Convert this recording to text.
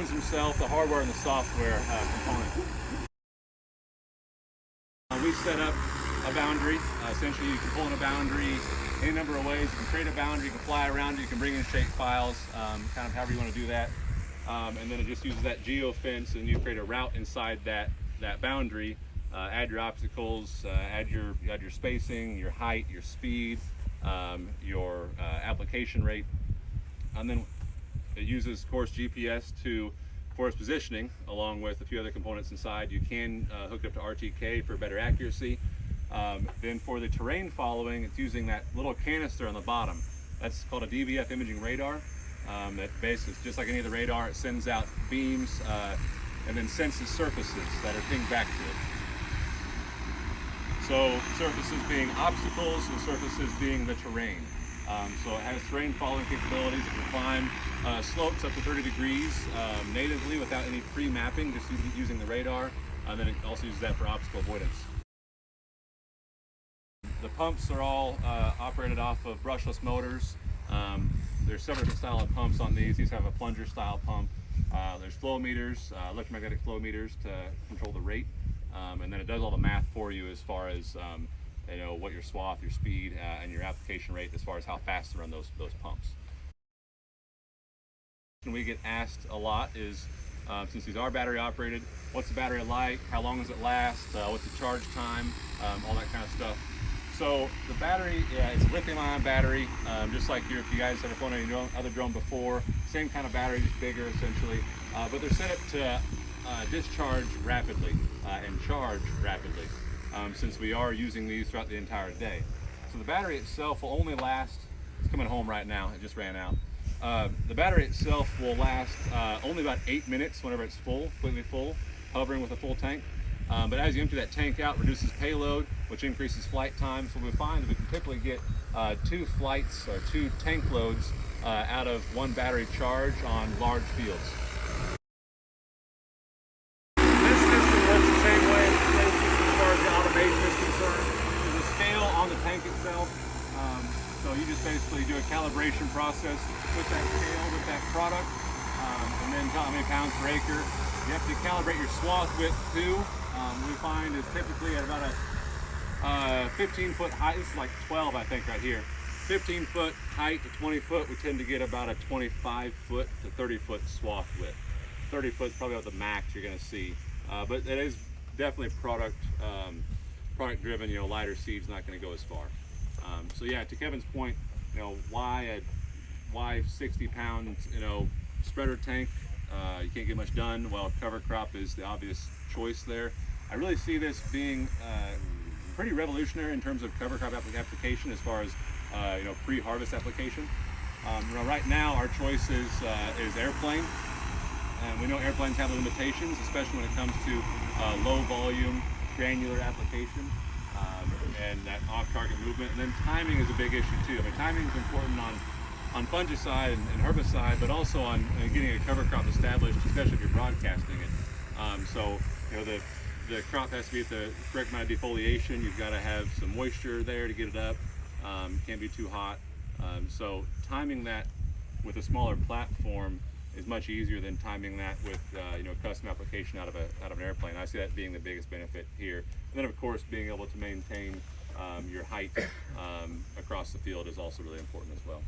drones themselves, the hardware and the software component. We set up a boundary. Essentially, you can pull in a boundary any number of ways. You can create a boundary, you can fly around it, you can bring in shape files, kind of however you want to do that. And then it just uses that geo fence, and you create a route inside that boundary. Add your obstacles, add your spacing, your height, your speed, your application rate, and then it uses, of course, GPS for its positioning, along with a few other components inside. You can hook it up to RTK for better accuracy. Then for the terrain following, it's using that little canister on the bottom. That's called a DVF imaging radar. That basically, just like any other radar, it sends out beams and then senses surfaces that are pinged back to it. So surfaces being obstacles and surfaces being the terrain. So it has terrain following capabilities. It can climb slopes up to 30 degrees natively without any pre-mapping, just using the radar. And then it also uses that for obstacle avoidance. The pumps are all operated off of brushless motors. There's several different style of pumps on these. These have a plunger style pump. There's flow meters, electromagnetic flow meters to control the rate. And then it does all the math for you as far as what your swath, your speed, and your application rate as far as how fast to run those pumps. And we get asked a lot is, since these are battery operated, what's the battery like? How long does it last? What's the charge time? All that kind of stuff. So the battery, it's a lithium-ion battery, just like if you guys ever flown any other drone before. Same kind of battery, just bigger essentially. But they're set up to discharge rapidly and charge rapidly, since we are using these throughout the entire day. So the battery itself will only last, it's coming home right now, it just ran out. The battery itself will last only about 8 minutes whenever it's full, completely full, hovering with a full tank. But as you empty that tank out, reduces payload, which increases flight time. So we find that we can typically get 2 flights or 2 tank loads out of 1 battery charge on large fields. This system works the same way as far as the automation is concerned. There's a scale on the tank itself. So you just basically do a calibration process with that scale, with that product, and then tell how many pounds per acre. You have to calibrate your swath width too. We find is typically at about a 15-foot height. This is like 12, I think, right here. 15-foot height to 20 foot, we tend to get about a 25-foot to 30-foot swath width. 30 foot is probably about the max you're going to see, but it is definitely product driven. Lighter seed's not going to go as far. So yeah, to Kevin's point, why 60-pound spreader tank? You can't get much done. Well, cover crop is the obvious choice there. I really see this being pretty revolutionary in terms of cover crop application as far as pre-harvest application. Right now our choice is airplane, and we know airplanes have limitations, especially when it comes to low volume granular application and that off-target movement. And then timing is a big issue too. I mean, timing is important on fungicide and herbicide, but also on getting a cover crop established, especially if you're broadcasting it. So the crop has to be at the correct amount of defoliation. You've got to have some moisture there to get it up. Can't be too hot. So timing that with a smaller platform is much easier than timing that with custom application out of an airplane. I see that being the biggest benefit here. And then of course being able to maintain your height across the field is also really important as well.